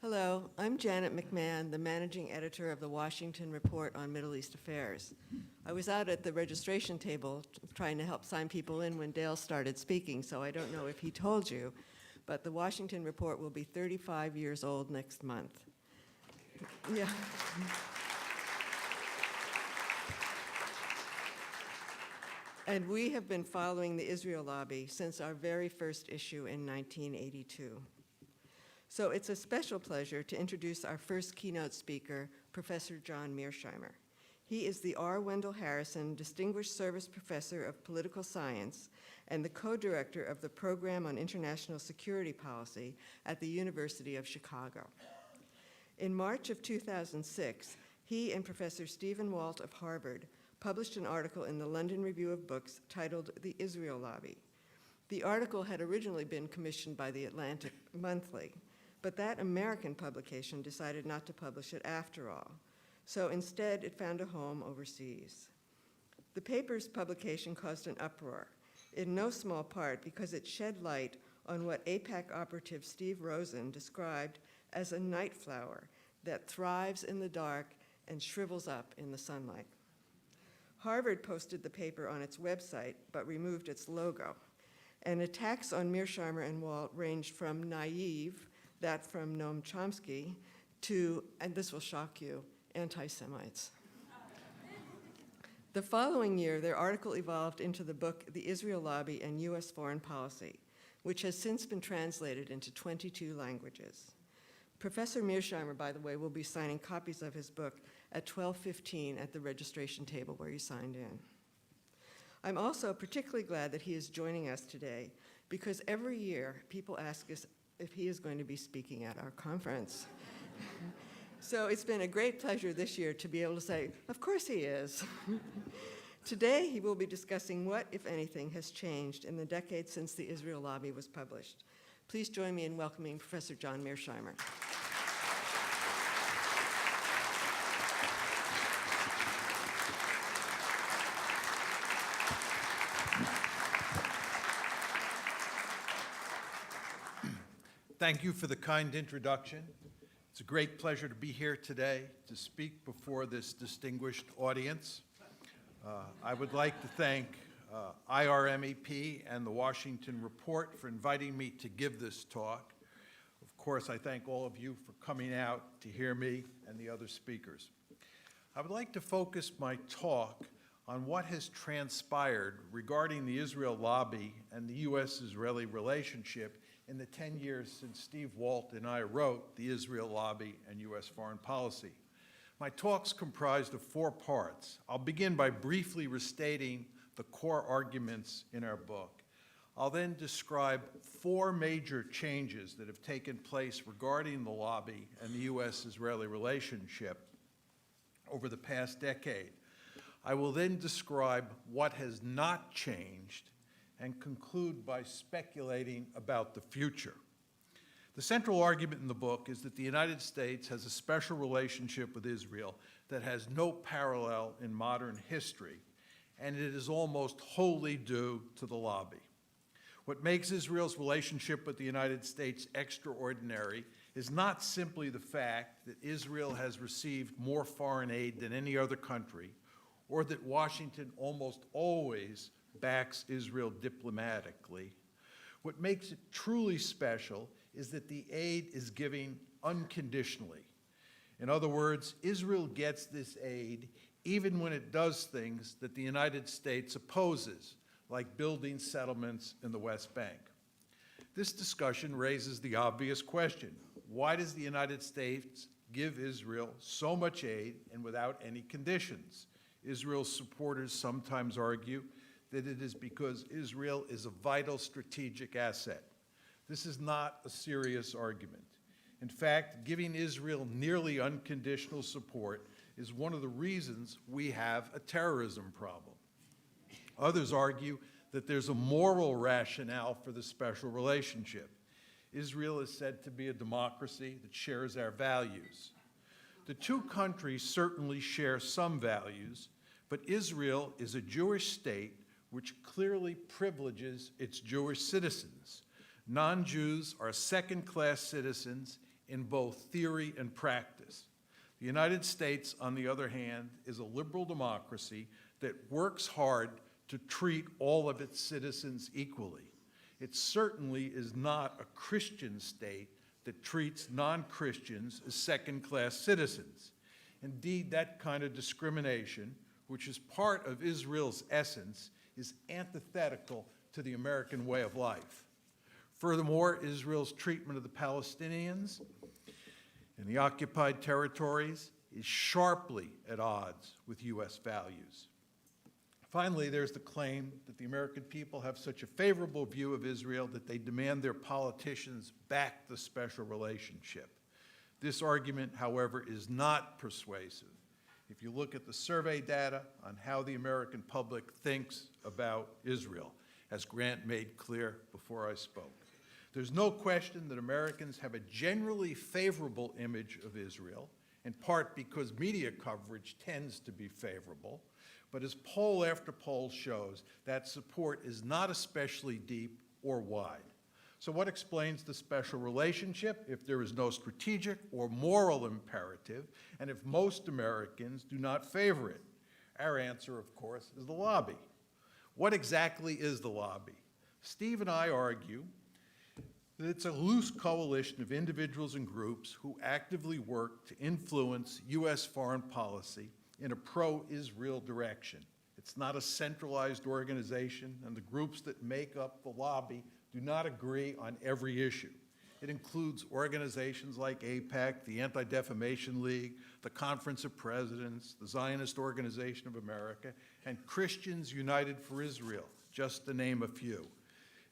Hello, I'm Janet McMahon, the managing editor of the Washington Report on Middle East Affairs. I was out at the registration table trying to help sign people in when Dale started speaking, so I don't know if he told you, but the Washington Report will be 35 years old next month. Yeah. And we have been following the Israel lobby since our very first issue in 1982. So it's a special pleasure to introduce our first keynote speaker, Professor John Mearsheimer. He is the R. Wendell Harrison Distinguished Service Professor of Political Science and the co-director of the Program on International Security Policy at the University of Chicago. In March of 2006, he and Professor Stephen Walt of Harvard published an article in the London Review of Books titled The Israel Lobby. The article had originally been commissioned by the Atlantic Monthly, but that American publication decided not to publish it after all. So instead, it found a home overseas. The paper's publication caused an uproar, in no small part because it shed light on what AIPAC operative Steve Rosen described as a night flower that thrives in the dark and shrivels up in the sunlight. Harvard posted the paper on its website, but removed its logo. And attacks on Mearsheimer and Walt ranged from naive, that from Noam Chomsky, to, and this will shock you, anti-Semites. The following year, their article evolved into the book, The Israel Lobby and U.S. Foreign Policy, which has since been translated into 22 languages. Professor Mearsheimer, by the way, will be signing copies of his book at 12:15 at the registration table where you signed in. I'm also particularly glad that he is joining us today because every year people ask us if he is going to be speaking at our conference. So it's been a great pleasure this year to be able to say, of course he is. Today he will be discussing what, if anything, has changed in the decades since the Israel Lobby was published. Please join me in welcoming Professor John Mearsheimer. Thank you for the kind introduction. It's a great pleasure to be here today to speak before this distinguished audience. I would like to thank IRMEP and the Washington Report for inviting me to give this talk. Of course, I thank all of you for coming out to hear me and the other speakers. I would like to focus my talk on what has transpired regarding the Israel lobby and the U.S.-Israeli relationship in the 10 years since Steve Walt and I wrote The Israel Lobby and U.S. Foreign Policy. My talk's comprised of 4 parts. I'll begin by briefly restating the core arguments in our book. I'll then describe 4 major changes that have taken place regarding the lobby and the U.S.-Israeli relationship over the past decade. I will then describe what has not changed and conclude by speculating about the future. The central argument in the book is that the United States has a special relationship with Israel that has no parallel in modern history, and it is almost wholly due to the lobby. What makes Israel's relationship with the United States extraordinary is not simply the fact that Israel has received more foreign aid than any other country, or that Washington almost always backs Israel diplomatically. What makes it truly special is that the aid is given unconditionally. In other words, Israel gets this aid even when it does things that the United States opposes, like building settlements in the West Bank. This discussion raises the obvious question: why does the United States give Israel so much aid and without any conditions? Israel's supporters sometimes argue that it is because Israel is a vital strategic asset. This is not a serious argument. In fact, giving Israel nearly unconditional support is one of the reasons we have a terrorism problem. Others argue that there's a moral rationale for the special relationship. Israel is said to be a democracy that shares our values. The two countries certainly share some values, but Israel is a Jewish state which clearly privileges its Jewish citizens. Non-Jews are second-class citizens in both theory and practice. The United States, on the other hand, is a liberal democracy that works hard to treat all of its citizens equally. It certainly is not a Christian state that treats non-Christians as second-class citizens. Indeed, that kind of discrimination, which is part of Israel's essence, is antithetical to the American way of life. Furthermore, Israel's treatment of the Palestinians in the occupied territories is sharply at odds with U.S. values. Finally, there's the claim that the American people have such a favorable view of Israel that they demand their politicians back the special relationship. This argument, however, is not persuasive. If you look at the survey data on how the American public thinks about Israel, as Grant made clear before I spoke, there's no question that Americans have a generally favorable image of Israel, in part because media coverage tends to be favorable. But as poll after poll shows, that support is not especially deep or wide. So what explains the special relationship if there is no strategic or moral imperative, and if most Americans do not favor it? Our answer, of course, is the lobby. What exactly is the lobby? Steve and I argue that it's a loose coalition of individuals and groups who actively work to influence U.S. foreign policy in a pro-Israel direction. It's not a centralized organization, and the groups that make up the lobby do not agree on every issue. It includes organizations like AIPAC, the Anti-Defamation League, the Conference of Presidents, the Zionist Organization of America, and Christians United for Israel, just to name a few.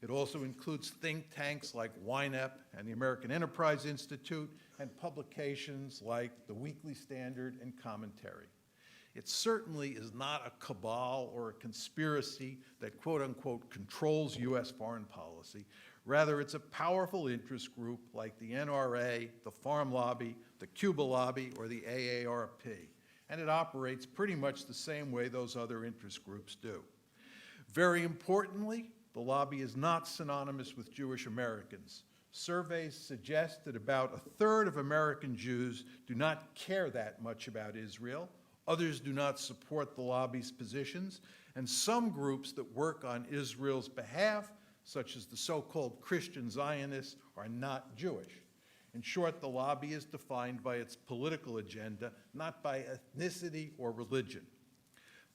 It also includes think tanks like YNEP and the American Enterprise Institute, and publications like the Weekly Standard and Commentary. It certainly is not a cabal or a conspiracy that, quote unquote, controls U.S. foreign policy. Rather, it's a powerful interest group like the NRA, the Farm Lobby, the Cuba Lobby, or the AARP. And it operates pretty much the same way those other interest groups do. Very importantly, the lobby is not synonymous with Jewish Americans. Surveys suggest that about a third of American Jews do not care that much about Israel. Others do not support the lobby's positions, and some groups that work on Israel's behalf, such as the so-called Christian Zionists, are not Jewish. In short, the lobby is defined by its political agenda, not by ethnicity or religion.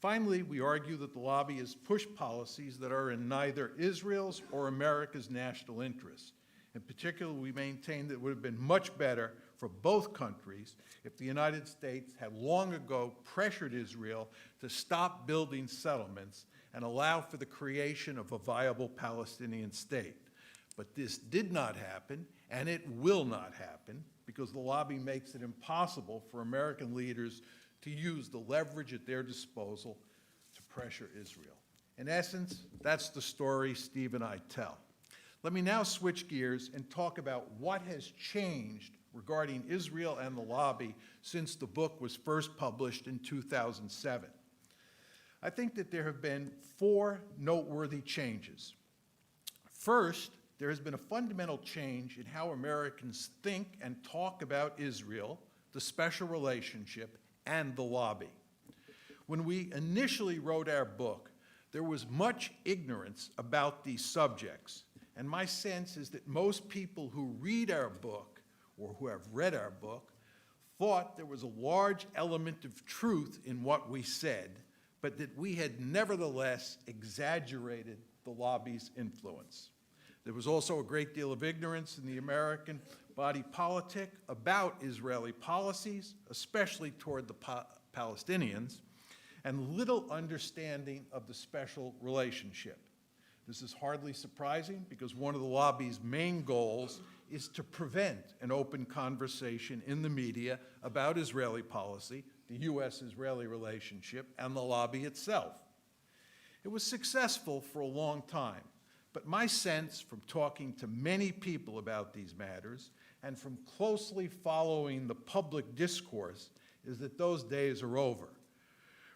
Finally, we argue that the lobby has pushed policies that are in neither Israel's or America's national interests. In particular, we maintain that it would have been much better for both countries if the United States had long ago pressured Israel to stop building settlements and allow for the creation of a viable Palestinian state. But this did not happen, and it will not happen, because the lobby makes it impossible for American leaders to use the leverage at their disposal to pressure Israel. In essence, that's the story Steve and I tell. Let me now switch gears and talk about what has changed regarding Israel and the lobby since the book was first published in 2007. I think that there have been 4 noteworthy changes. First, there has been a fundamental change in how Americans think and talk about Israel, the special relationship, and the lobby. When we initially wrote our book, there was much ignorance about these subjects. And my sense is that most people who read our book, or who have read our book, thought there was a large element of truth in what we said, but that we had nevertheless exaggerated the lobby's influence. There was also a great deal of ignorance in the American body politic about Israeli policies, especially toward the Palestinians, and little understanding of the special relationship. This is hardly surprising, because one of the lobby's main goals is to prevent an open conversation in the media about Israeli policy, the U.S.-Israeli relationship, and the lobby itself. It was successful for a long time, but my sense from talking to many people about these matters and from closely following the public discourse is that those days are over.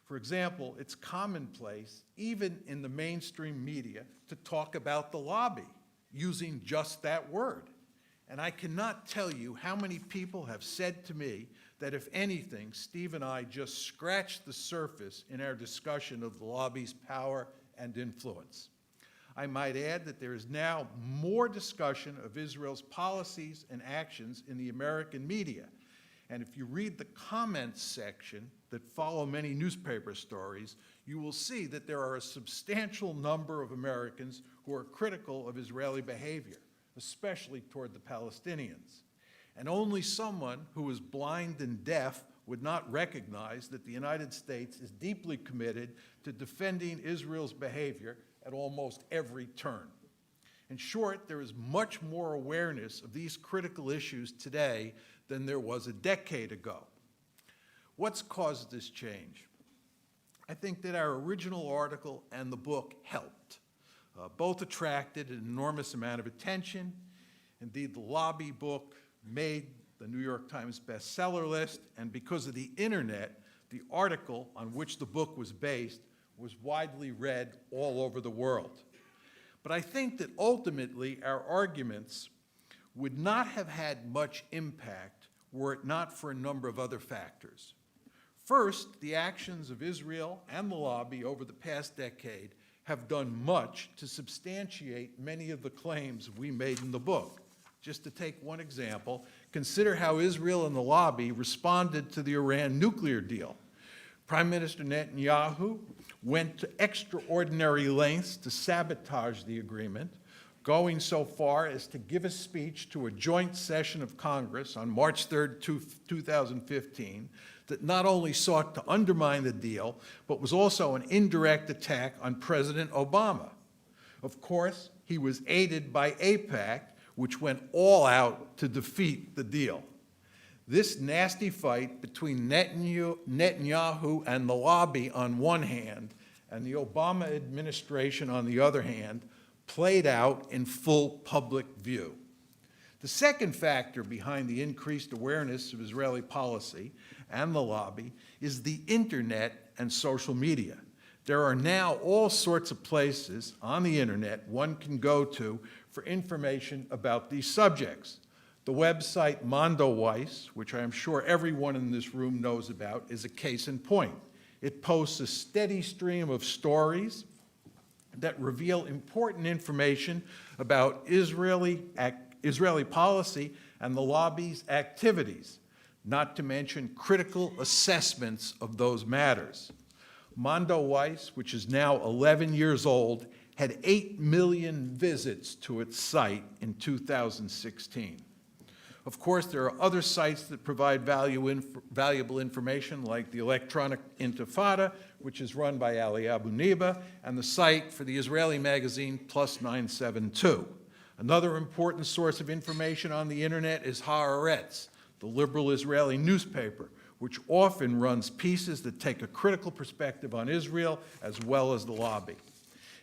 For example, it's commonplace, even in the mainstream media, to talk about the lobby, using just that word. And I cannot tell you how many people have said to me that if anything, Steve and I just scratched the surface in our discussion of the lobby's power and influence. I might add that there is now more discussion of Israel's policies and actions in the American media. And if you read the comments section that follow many newspaper stories, you will see that there are a substantial number of Americans who are critical of Israeli behavior, especially toward the Palestinians. And only someone who is blind and deaf would not recognize that the United States is deeply committed to defending Israel's behavior at almost every turn. In short, there is much more awareness of these critical issues today than there was a decade ago. What's caused this change? I think that our original article and the book helped. Both attracted an enormous amount of attention. Indeed, the lobby book made the New York Times bestseller list, and because of the internet, the article on which the book was based was widely read all over the world. But I think that ultimately our arguments would not have had much impact were it not for a number of other factors. First, the actions of Israel and the lobby over the past decade have done much to substantiate many of the claims we made in the book. Just to take one example, consider how Israel and the lobby responded to the Iran nuclear deal. Prime Minister Netanyahu went to extraordinary lengths to sabotage the agreement, going so far as to give a speech to a joint session of Congress on March 3rd, 2015, that not only sought to undermine the deal, but was also an indirect attack on President Obama. Of course, he was aided by AIPAC, which went all out to defeat the deal. This nasty fight between Netanyahu and the lobby on one hand, and the Obama administration on the other hand, played out in full public view. The second factor behind the increased awareness of Israeli policy and the lobby is the internet and social media. There are now all sorts of places on the internet one can go to for information about these subjects. The website Mondoweiss, which I am sure everyone in this room knows about, is a case in point. It posts a steady stream of stories that reveal important information about Israeli policy and the lobby's activities, not to mention critical assessments of those matters. Mondoweiss, which is now 11 years old, had 8 million visits to its site in 2016. Of course, there are other sites that provide valuable information, like the Electronic Intifada, which is run by Ali Abu Niba, and the site for the Israeli magazine Plus 972. Another important source of information on the internet is Haaretz, the liberal Israeli newspaper, which often runs pieces that take a critical perspective on Israel as well as the lobby.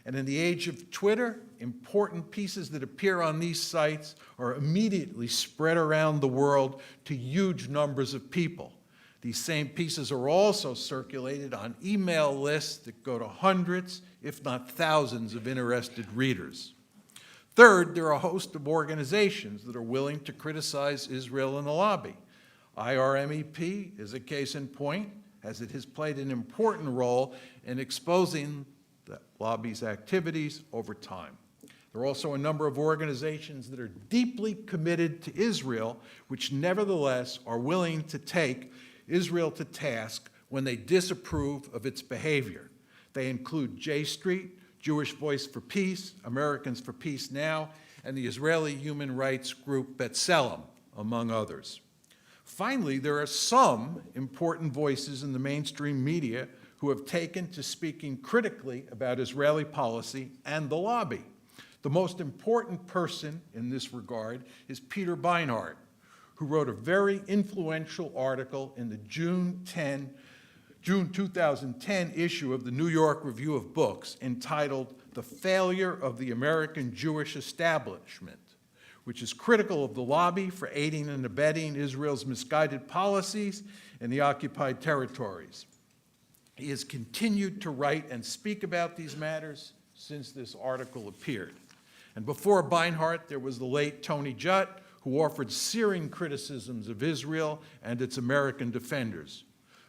And in the age of Twitter, important pieces that appear on these sites are immediately spread around the world to huge numbers of people. These same pieces are also circulated on email lists that go to hundreds, if not thousands, of interested readers. Third, there are a host of organizations that are willing to criticize Israel and the lobby. IRMEP is a case in point, as it has played an important role in exposing the lobby's activities over time. There are also a number of organizations that are deeply committed to Israel, which nevertheless are willing to take Israel to task when they disapprove of its behavior. They include J Street, Jewish Voice for Peace, Americans for Peace Now, and the Israeli human rights group B'Tselem, among others. Finally, there are some important voices in the mainstream media who have taken to speaking critically about Israeli policy and the lobby. The most important person in this regard is Peter Beinart, who wrote a very influential article in the June 2010 issue of the New York Review of Books entitled "The Failure of the American Jewish Establishment," which is critical of the lobby for aiding and abetting Israel's misguided policies in the occupied territories. He has continued to write and speak about these matters since this article appeared. And before Beinart, there was the late Tony Judt, who offered searing criticisms of Israel and its American defenders.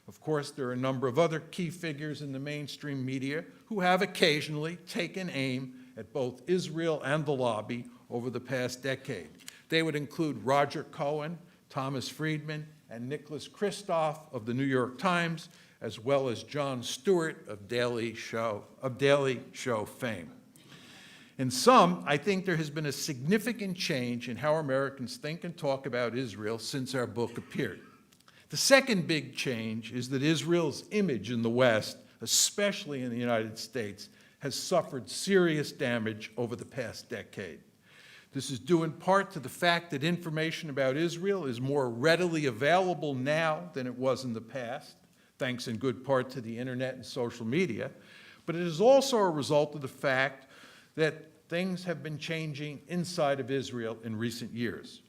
Of course, there are a number of other key figures in the mainstream media who have occasionally taken aim at both Israel and the lobby over the past decade. They would include Roger Cohen, Thomas Friedman, and Nicholas Kristof of the New York Times, as well as Jon Stewart of Daily Show fame. In sum, I think there has been a significant change in how Americans think and talk about Israel since our book appeared. The second big change is that Israel's image in the West, especially in the United States, has suffered serious damage over the past decade. This is due in part to the fact that information about Israel is more readily available now than it was in the past, thanks in good part to the internet and social media, but it is also a result of the fact that things have been changing inside of Israel in recent years.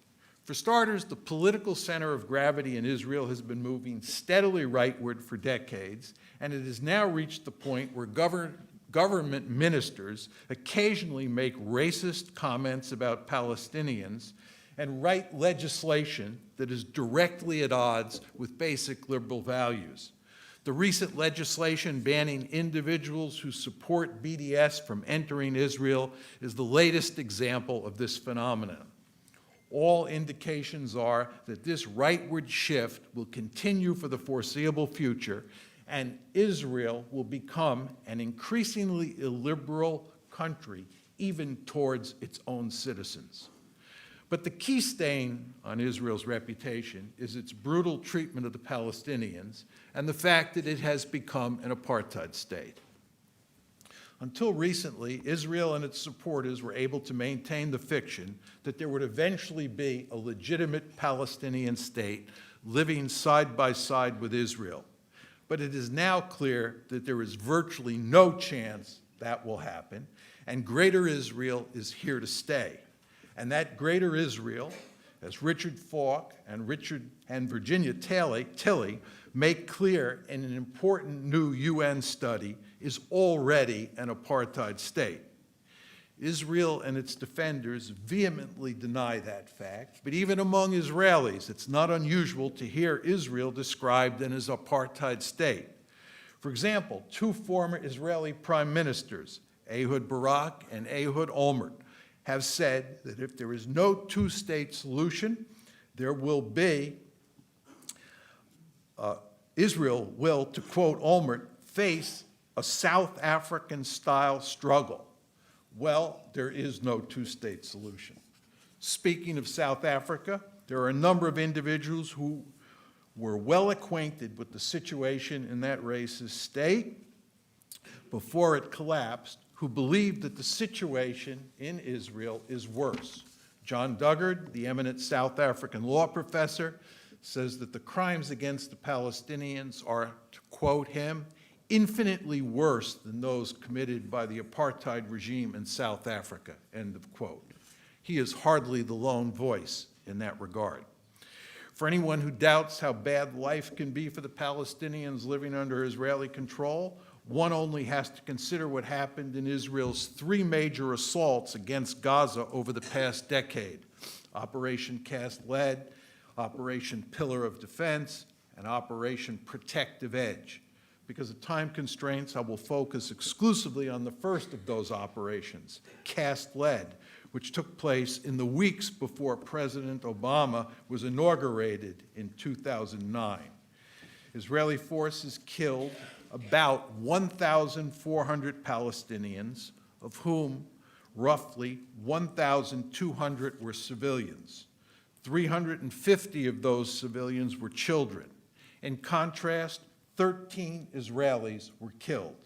For starters, the political center of gravity in Israel has been moving steadily rightward for decades, and it has now reached the point where government ministers occasionally make racist comments about Palestinians and write legislation that is directly at odds with basic liberal values. The recent legislation banning individuals who support BDS from entering Israel is the latest example of this phenomenon. All indications are that this rightward shift will continue for the foreseeable future, and Israel will become an increasingly illiberal country, even towards its own citizens. But the key stain on Israel's reputation is its brutal treatment of the Palestinians and the fact that it has become an apartheid state. Until recently, Israel and its supporters were able to maintain the fiction that there would eventually be a legitimate Palestinian state living side by side with Israel. But it is now clear that there is virtually no chance that will happen, and Greater Israel is here to stay. And that Greater Israel, as Richard Falk and Virginia Tilley make clear in an important new UN study, is already an apartheid state. Israel and its defenders vehemently deny that fact, but even among Israelis, it's not unusual to hear Israel described as an apartheid state. For example, two former Israeli prime ministers, Ehud Barak and Ehud Olmert, have said that if there is no two-state solution, there will be, Israel will, to quote Olmert, face a South African-style struggle. Well, there is no two-state solution. Speaking of South Africa, there are a number of individuals who were well acquainted with the situation in that racist state before it collapsed, who believed that the situation in Israel is worse. John Duggard, the eminent South African law professor, says that the crimes against the Palestinians are, to quote him, infinitely worse than those committed by the apartheid regime in South Africa, end of quote. He is hardly the lone voice in that regard. For anyone who doubts how bad life can be for the Palestinians living under Israeli control, one only has to consider what happened in Israel's three major assaults against Gaza over the past decade: Operation Cast Lead, Operation Pillar of Defense, and Operation Protective Edge. Because of time constraints, I will focus exclusively on the first of those operations, Cast Lead, which took place in the weeks before President Obama was inaugurated in 2009. Israeli forces killed about 1,400 Palestinians, of whom roughly 1,200 were civilians. 350 of those civilians were children. In contrast, 13 Israelis were killed.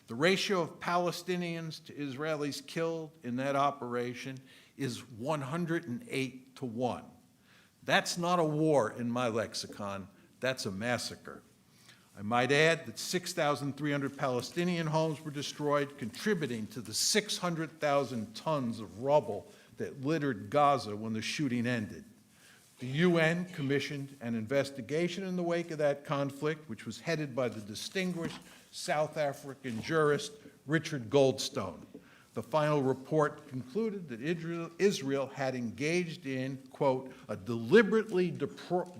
The ratio of Palestinians to Israelis killed in that operation is 108 to 1. That's not a war in my lexicon, that's a massacre. I might add that 6,300 Palestinian homes were destroyed, contributing to the 600,000 tons of rubble that littered Gaza when the shooting ended. The UN commissioned an investigation in the wake of that conflict, which was headed by the distinguished South African jurist Richard Goldstone. The final report concluded that Israel had engaged in, quote, a deliberately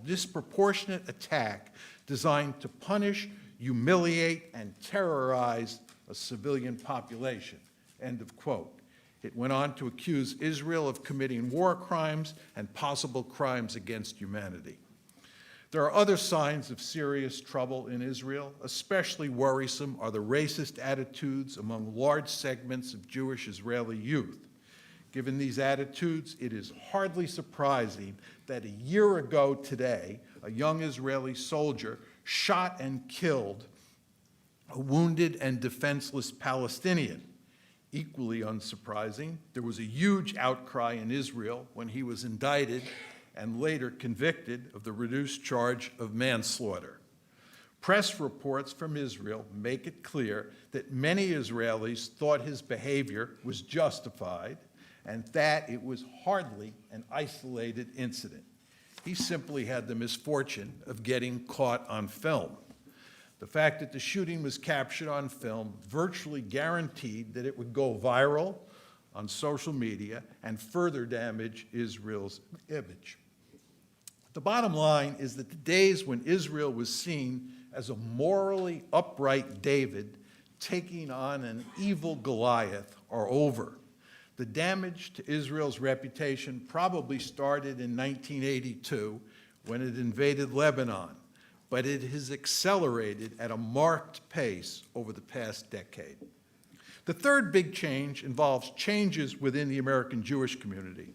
disproportionate attack designed to punish, humiliate, and terrorize a civilian population, end of quote. It went on to accuse Israel of committing war crimes and possible crimes against humanity. There are other signs of serious trouble in Israel. Especially worrisome are the racist attitudes among large segments of Jewish Israeli youth. Given these attitudes, it is hardly surprising that a year ago today, a young Israeli soldier shot and killed a wounded and defenseless Palestinian. Equally unsurprising, there was a huge outcry in Israel when he was indicted and later convicted of the reduced charge of manslaughter. Press reports from Israel make it clear that many Israelis thought his behavior was justified and that it was hardly an isolated incident. He simply had the misfortune of getting caught on film. The fact that the shooting was captured on film virtually guaranteed that it would go viral on social media and further damage Israel's image. The bottom line is that the days when Israel was seen as a morally upright David taking on an evil Goliath are over. The damage to Israel's reputation probably started in 1982 when it invaded Lebanon, but it has accelerated at a marked pace over the past decade. The third big change involves changes within the American Jewish community.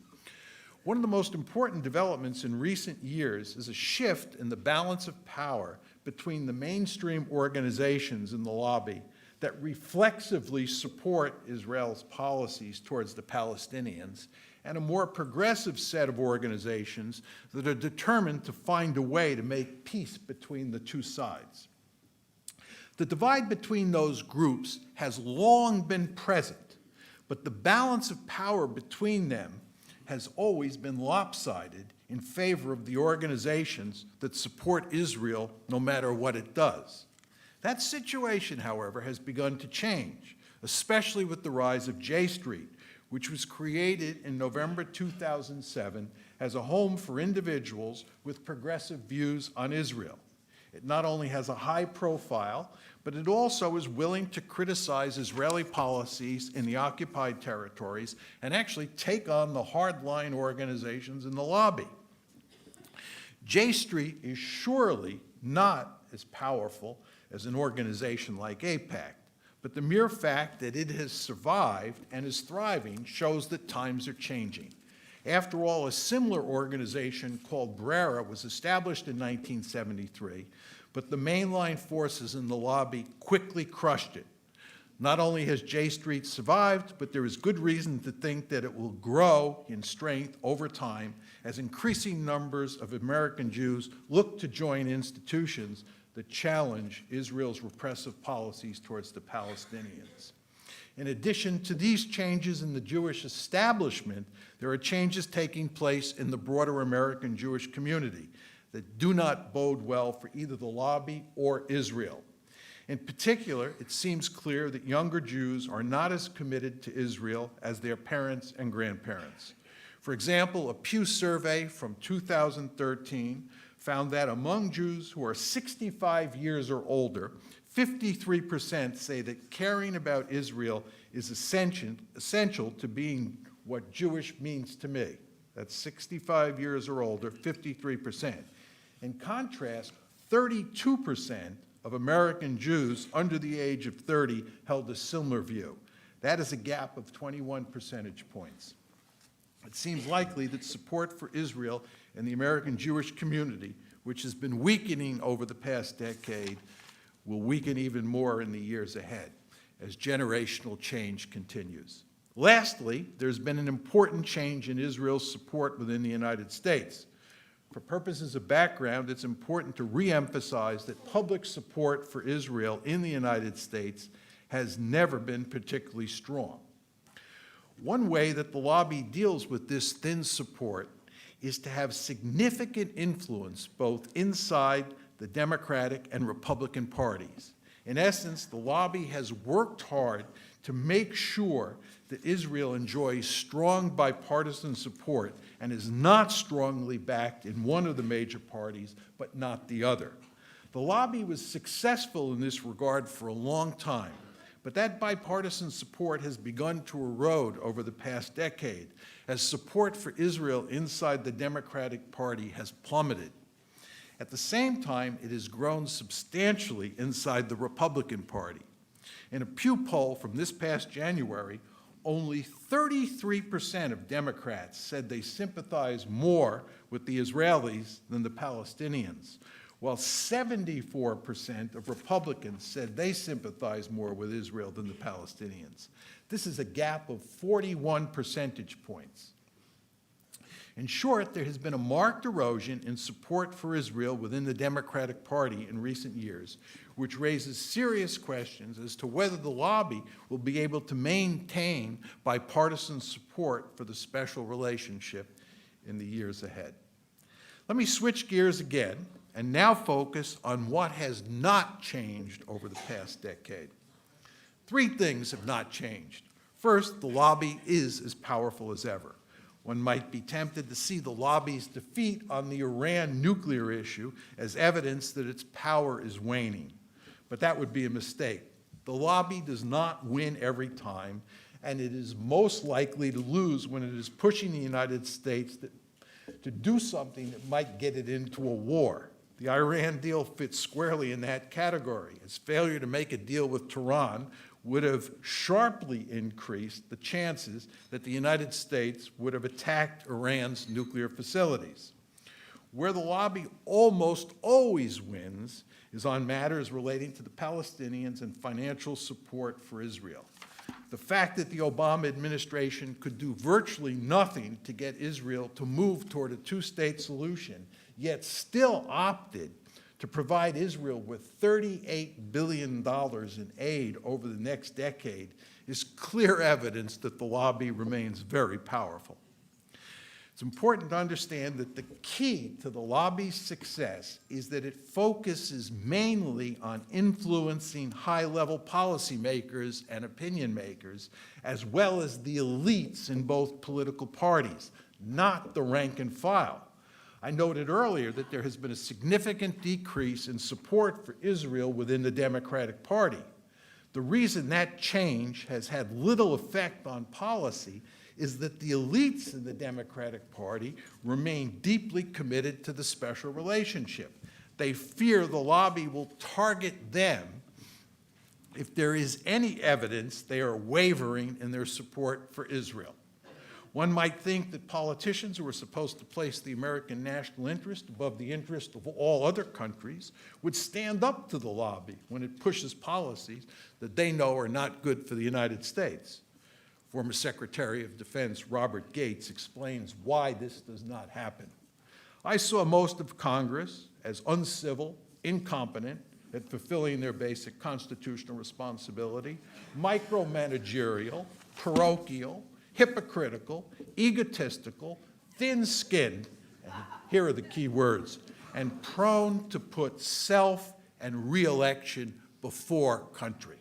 One of the most important developments in recent years is a shift in the balance of power between the mainstream organizations in the lobby that reflexively support Israel's policies towards the Palestinians and a more progressive set of organizations that are determined to find a way to make peace between the two sides. The divide between those groups has long been present, but the balance of power between them has always been lopsided in favor of the organizations that support Israel no matter what it does. That situation, however, has begun to change, especially with the rise of J Street, which was created in November 2007 as a home for individuals with progressive views on Israel. It not only has a high profile, but it also is willing to criticize Israeli policies in the occupied territories and actually take on the hardline organizations in the lobby. J Street is surely not as powerful as an organization like AIPAC, but the mere fact that it has survived and is thriving shows that times are changing. After all, a similar organization called Brera was established in 1973, but the mainline forces in the lobby quickly crushed it. Not only has J Street survived, but there is good reason to think that it will grow in strength over time as increasing numbers of American Jews look to join institutions that challenge Israel's repressive policies towards the Palestinians. In addition to these changes in the Jewish establishment, there are changes taking place in the broader American Jewish community that do not bode well for either the lobby or Israel. In particular, it seems clear that younger Jews are not as committed to Israel as their parents and grandparents. For example, a Pew survey from 2013 found that among Jews who are 65 years or older, 53% say that caring about Israel is essential to being what Jewish means to me. That's 65 years or older, 53%. In contrast, 32% of American Jews under the age of 30 held a similar view. That is a gap of 21 percentage points. It seems likely that support for Israel in the American Jewish community, which has been weakening over the past decade, will weaken even more in the years ahead as generational change continues. Lastly, there's been an important change in Israel's support within the United States. For purposes of background, it's important to reemphasize that public support for Israel in the United States has never been particularly strong. One way that the lobby deals with this thin support is to have significant influence both inside the Democratic and Republican parties. In essence, the lobby has worked hard to make sure that Israel enjoys strong bipartisan support and is not strongly backed in one of the major parties, but not the other. The lobby was successful in this regard for a long time, but that bipartisan support has begun to erode over the past decade as support for Israel inside the Democratic Party has plummeted. At the same time, it has grown substantially inside the Republican Party. In a Pew poll from this past January, only 33% of Democrats said they sympathize more with the Israelis than the Palestinians, while 74% of Republicans said they sympathize more with Israel than the Palestinians. This is a gap of 41 percentage points. In short, there has been a marked erosion in support for Israel within the Democratic Party in recent years, which raises serious questions as to whether the lobby will be able to maintain bipartisan support for the special relationship in the years ahead. Let me switch gears again and now focus on what has not changed over the past decade. Three things have not changed. First, the lobby is as powerful as ever. One might be tempted to see the lobby's defeat on the Iran nuclear issue as evidence that its power is waning. But that would be a mistake. The lobby does not win every time, and it is most likely to lose when it is pushing the United States to do something that might get it into a war. The Iran deal fits squarely in that category. Its failure to make a deal with Tehran would have sharply increased the chances that the United States would have attacked Iran's nuclear facilities. Where the lobby almost always wins is on matters relating to the Palestinians and financial support for Israel. The fact that the Obama administration could do virtually nothing to get Israel to move toward a two-state solution, yet still opted to provide Israel with $38 billion in aid over the next decade is clear evidence that the lobby remains very powerful. It's important to understand that the key to the lobby's success is that it focuses mainly on influencing high-level policymakers and opinion makers, as well as the elites in both political parties, not the rank and file. I noted earlier that there has been a significant decrease in support for Israel within the Democratic Party. The reason that change has had little effect on policy is that the elites in the Democratic Party remain deeply committed to the special relationship. They fear the lobby will target them if there is any evidence they are wavering in their support for Israel. One might think that politicians who are supposed to place the American national interest above the interest of all other countries would stand up to the lobby when it pushes policies that they know are not good for the United States. Former Secretary of Defense Robert Gates explains why this does not happen. I saw most of Congress as uncivil, incompetent at fulfilling their basic constitutional responsibility, micromanagerial, parochial, hypocritical, egotistical, thin-skinned, and here are the key words, and prone to put self and re-election before country.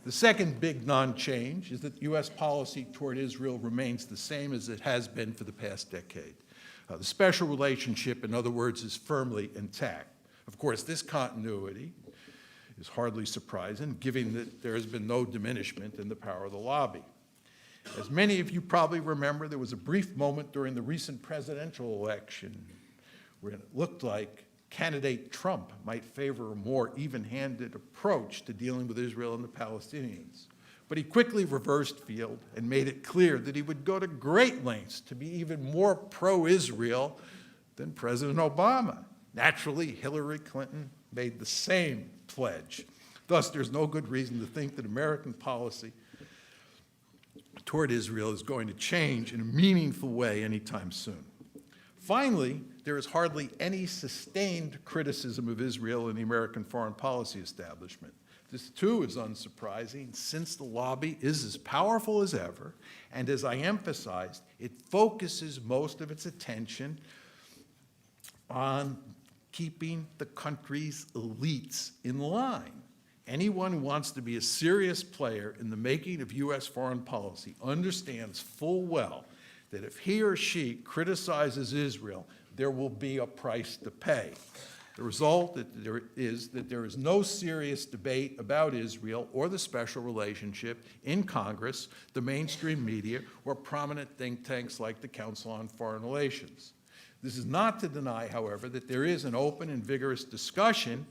The second big non-change is that U.S. policy toward Israel remains the same as it has been for the past decade. The special relationship, in other words, is firmly intact. Of course, this continuity is hardly surprising, given that there has been no diminishment in the power of the lobby. As many of you probably remember, there was a brief moment during the recent presidential election where it looked like candidate Trump might favor a more even-handed approach to dealing with Israel and the Palestinians. But he quickly reversed field and made it clear that he would go to great lengths to be even more pro-Israel than President Obama. Naturally, Hillary Clinton made the same pledge. Thus, there's no good reason to think that American policy toward Israel is going to change in a meaningful way anytime soon. Finally, there is hardly any sustained criticism of Israel in the American foreign policy establishment. This, too, is unsurprising, since the lobby is as powerful as ever, and as I emphasized, it focuses most of its attention on keeping the country's elites in line. Anyone who wants to be a serious player in the making of U.S. foreign policy understands full well that if he or she criticizes Israel, there will be a price to pay. The result that there is no serious debate about Israel or the special relationship in Congress, the mainstream media, or prominent think tanks like the Council on Foreign Relations. This is not to deny, however, that there is an open and vigorous discussion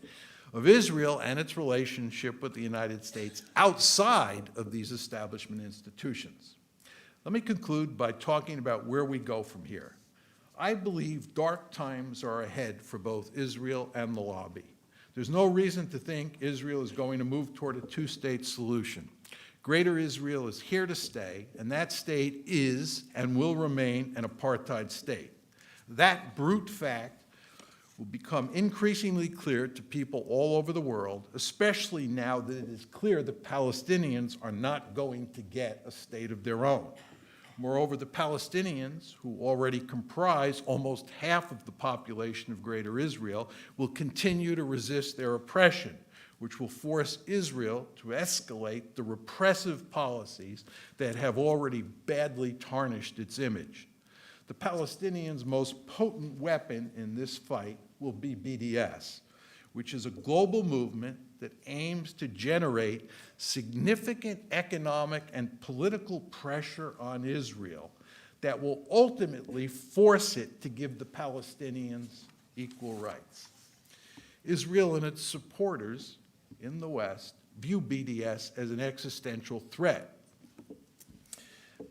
of Israel and its relationship with the United States outside of these establishment institutions. Let me conclude by talking about where we go from here. I believe dark times are ahead for both Israel and the lobby. There's no reason to think Israel is going to move toward a two-state solution. Greater Israel is here to stay, and that state is and will remain an apartheid state. That brute fact will become increasingly clear to people all over the world, especially now that it is clear that Palestinians are not going to get a state of their own. Moreover, the Palestinians, who already comprise almost half of the population of Greater Israel, will continue to resist their oppression, which will force Israel to escalate the repressive policies that have already badly tarnished its image. The Palestinians' most potent weapon in this fight will be BDS, which is a global movement that aims to generate significant economic and political pressure on Israel that will ultimately force it to give the Palestinians equal rights. Israel and its supporters in the West view BDS as an existential threat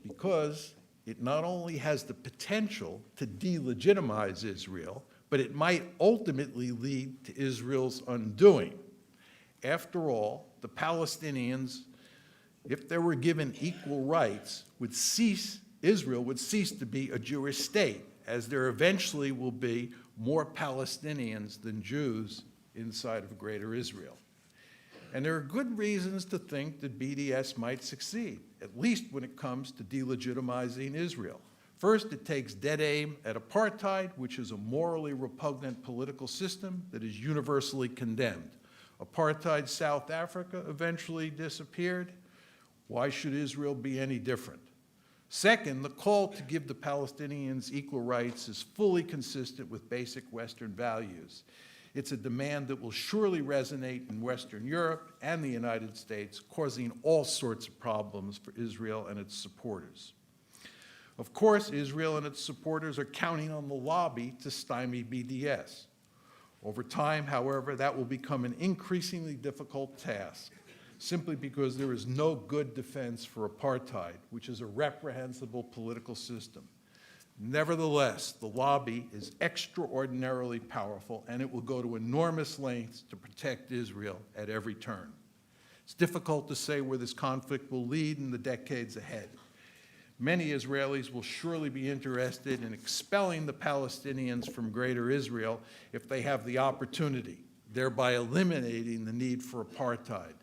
because it not only has the potential to delegitimize Israel, but it might ultimately lead to Israel's undoing. After all, the Palestinians, if they were given equal rights, Israel would cease to be a Jewish state, as there eventually will be more Palestinians than Jews inside of Greater Israel. And there are good reasons to think that BDS might succeed, at least when it comes to delegitimizing Israel. First, it takes dead aim at apartheid, which is a morally repugnant political system that is universally condemned. Apartheid South Africa eventually disappeared. Why should Israel be any different? Second, the call to give the Palestinians equal rights is fully consistent with basic Western values. It's a demand that will surely resonate in Western Europe and the United States, causing all sorts of problems for Israel and its supporters. Of course, Israel and its supporters are counting on the lobby to stymie BDS. Over time, however, that will become an increasingly difficult task, simply because there is no good defense for apartheid, which is a reprehensible political system. Nevertheless, the lobby is extraordinarily powerful, and it will go to enormous lengths to protect Israel at every turn. It's difficult to say where this conflict will lead in the decades ahead. Many Israelis will surely be interested in expelling the Palestinians from Greater Israel if they have the opportunity, thereby eliminating the need for apartheid.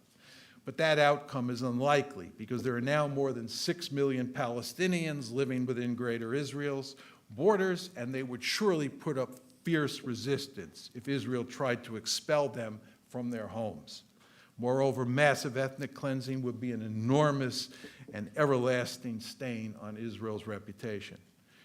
But that outcome is unlikely because there are now more than 6 million Palestinians living within Greater Israel's borders, and they would surely put up fierce resistance if Israel tried to expel them from their homes. Moreover, massive ethnic cleansing would be an enormous and everlasting stain on Israel's reputation.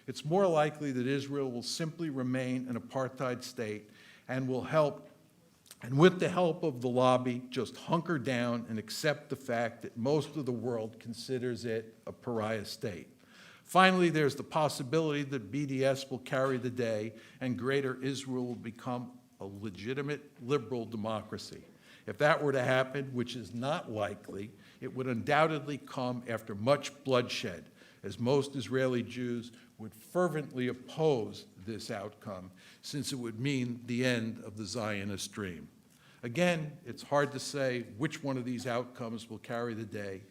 It's more likely that Israel will simply remain an apartheid state and with the help of the lobby, just hunker down and accept the fact that most of the world considers it a pariah state. Finally, there's the possibility that BDS will carry the day and Greater Israel will become a legitimate liberal democracy. If that were to happen, which is not likely, it would undoubtedly come after much bloodshed, as most Israeli Jews would fervently oppose this outcome, since it would mean the end of the Zionist dream. Again, it's hard to say which one of these outcomes will carry the day.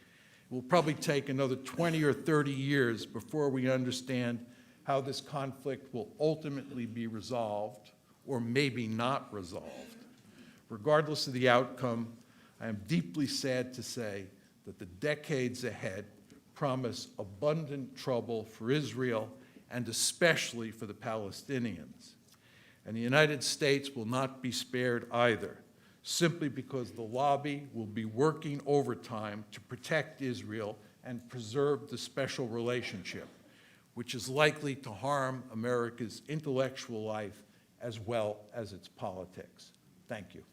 It will probably take another 20 or 30 years before we understand how this conflict will ultimately be resolved, or maybe not resolved. Regardless of the outcome, I am deeply sad to say that the decades ahead promise abundant trouble for Israel and especially for the Palestinians. And the United States will not be spared either. simply because the lobby will be working overtime to protect Israel and preserve the special relationship, which is likely to harm America's intellectual life as well as its politics. Thank you.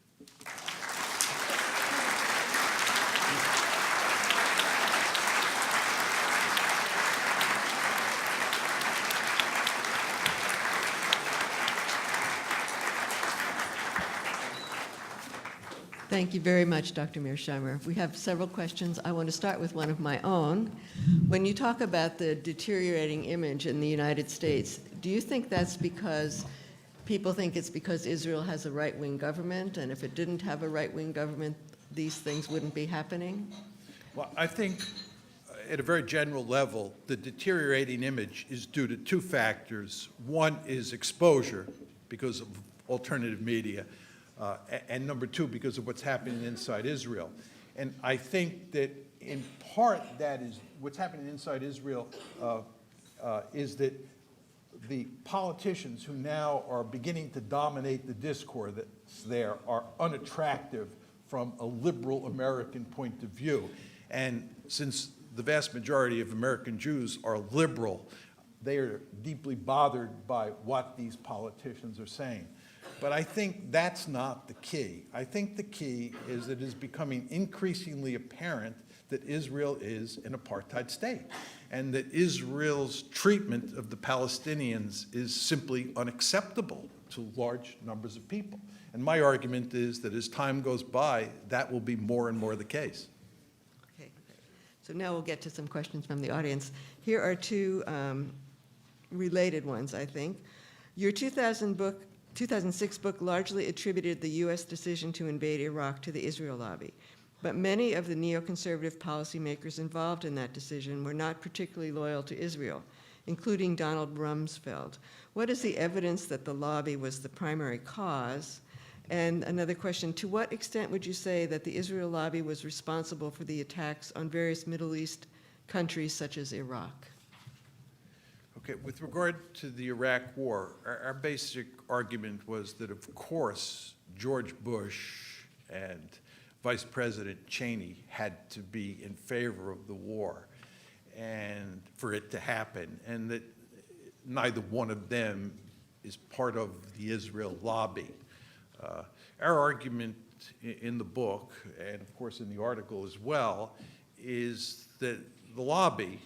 Thank you very much, Dr. Mearsheimer. We have several questions. I want to start with one of my own. When you talk about the deteriorating image in the United States, do you think that's because people think it's because Israel has a right-wing government, and if it didn't have a right-wing government, these things wouldn't be happening? Well, I think at a very general level, the deteriorating image is due to two factors. One is exposure because of alternative media, and number two, because of what's happening inside Israel. And I think that in part that is what's happening inside Israel is that the politicians who now are beginning to dominate the discourse that's there are unattractive from a liberal American point of view. And since the vast majority of American Jews are liberal, they are deeply bothered by what these politicians are saying. But I think that's not the key. I think the key is that it is becoming increasingly apparent that Israel is an apartheid state, and that Israel's treatment of the Palestinians is simply unacceptable to large numbers of people. And my argument is that as time goes by, that will be more and more the case. Okay, so now we'll get to some questions from the audience. Here are two related ones, I think. Your 2006 book largely attributed the U.S. decision to invade Iraq to the Israel lobby, but many of the neoconservative policymakers involved in that decision were not particularly loyal to Israel, including Donald Rumsfeld. What is the evidence that the lobby was the primary cause? And another question, to what extent would you say that the Israel lobby was responsible for the attacks on various Middle East countries such as Iraq? Okay, with regard to the Iraq War, our basic argument was that, of course, George Bush and Vice President Cheney had to be in favor of the war and for it to happen, and that neither one of them is part of the Israel lobby. Our argument in the book, and of course in the article as well, is that the lobby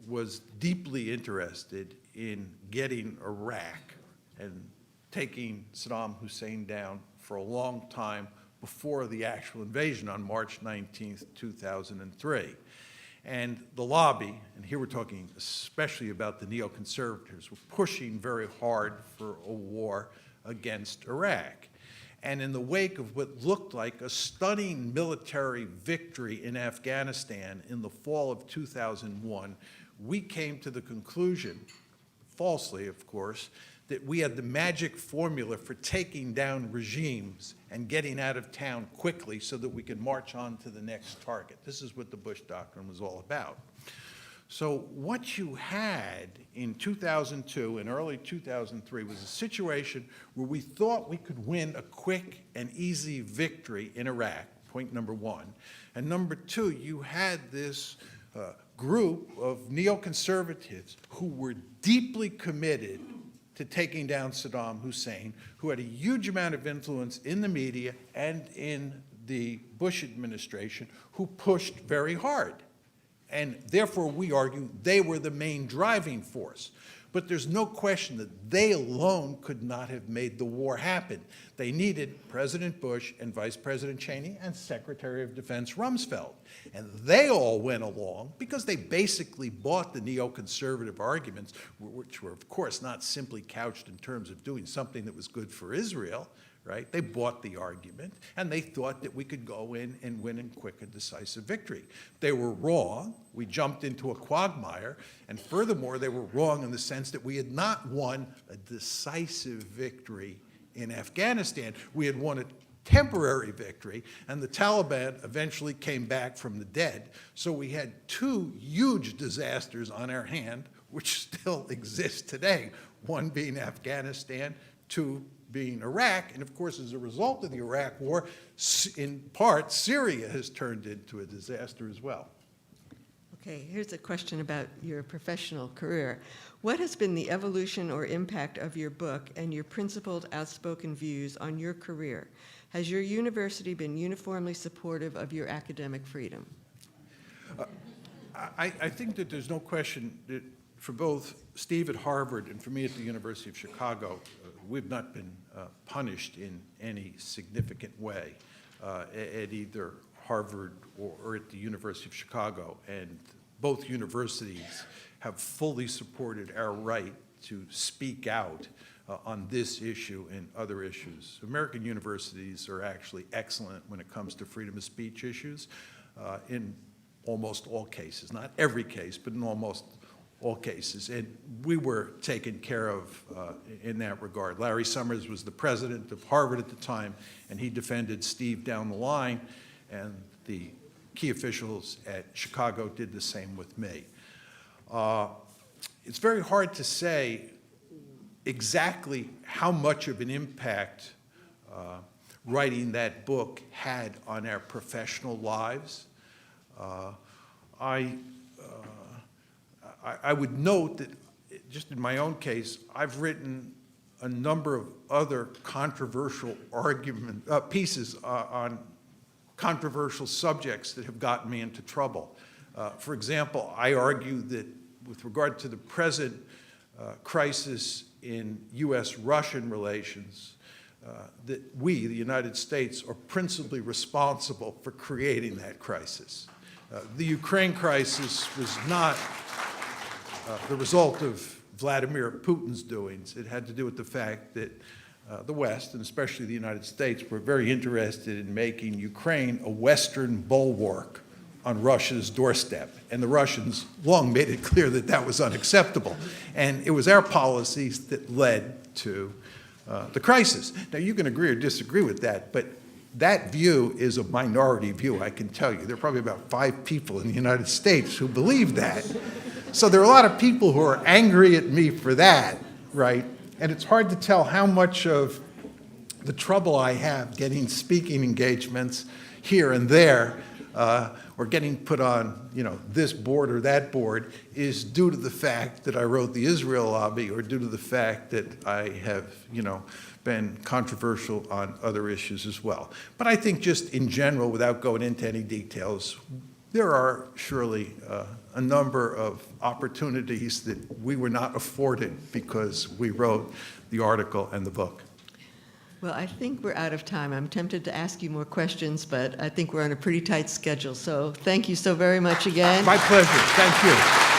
was deeply interested in getting Iraq and taking Saddam Hussein down for a long time before the actual invasion on March 19th, 2003. And the lobby, and here we're talking especially about the neoconservatives, were pushing very hard for a war against Iraq. And in the wake of what looked like a stunning military victory in Afghanistan in the fall of 2001, we came to the conclusion, falsely of course, that we had the magic formula for taking down regimes and getting out of town quickly so that we could march on to the next target. This is what the Bush Doctrine was all about. So what you had in 2002 and early 2003 was a situation where we thought we could win a quick and easy victory in Iraq, point number one. And number two, you had this group of neoconservatives who were deeply committed to taking down Saddam Hussein, who had a huge amount of influence in the media and in the Bush administration, who pushed very hard. And therefore, we argue they were the main driving force. But there's no question that they alone could not have made the war happen. They needed President Bush and Vice President Cheney and Secretary of Defense Rumsfeld. And they all went along because they basically bought the neoconservative arguments, which were, of course, not simply couched in terms of doing something that was good for Israel, right? They bought the argument, and they thought that we could go in and win a quick and decisive victory. They were wrong. We jumped into a quagmire, and furthermore, they were wrong in the sense that we had not won a decisive victory in Afghanistan. We had won a temporary victory, and the Taliban eventually came back from the dead. So we had two huge disasters on our hand, which still exist today, one being Afghanistan, two being Iraq, and of course, as a result of the Iraq War, in part, Syria has turned into a disaster as well. Okay, here's a question about your professional career. What has been the evolution or impact of your book and your principled, outspoken views on your career? Has your university been uniformly supportive of your academic freedom? I think that there's no question that for both Steve at Harvard and for me at the University of Chicago, we've not been punished in any significant way at either Harvard or at the University of Chicago. And both universities have fully supported our right to speak out on this issue and other issues. American universities are actually excellent when it comes to freedom of speech issues in almost all cases, not every case, but in almost all cases. And we were taken care of in that regard. Larry Summers was the president of Harvard at the time, and he defended Steve down the line, and the key officials at Chicago did the same with me. It's very hard to say exactly how much of an impact writing that book had on our professional lives. I would note that, just in my own case, I've written a number of other controversial pieces on controversial subjects that have gotten me into trouble. For example, I argue that with regard to the present crisis in U.S.-Russian relations, that we, the United States, are principally responsible for creating that crisis. The Ukraine crisis was not the result of Vladimir Putin's doings. It had to do with the fact that the West, and especially the United States, were very interested in making Ukraine a Western bulwark on Russia's doorstep. And the Russians long made it clear that that was unacceptable. And it was our policies that led to the crisis. Now, you can agree or disagree with that, but that view is a minority view, I can tell you. There are probably about 5 people in the United States who believe that. So there are a lot of people who are angry at me for that, right? And it's hard to tell how much of the trouble I have getting speaking engagements here and there, or getting put on, this board or that board, is due to the fact that I wrote the Israel Lobby, or due to the fact that I have, been controversial on other issues as well. But I think just in general, without going into any details, there are surely a number of opportunities that we were not afforded because we wrote the article and the book. Well, I think we're out of time. I'm tempted to ask you more questions, but I think we're on a pretty tight schedule. So thank you so very much again. My pleasure. Thank you.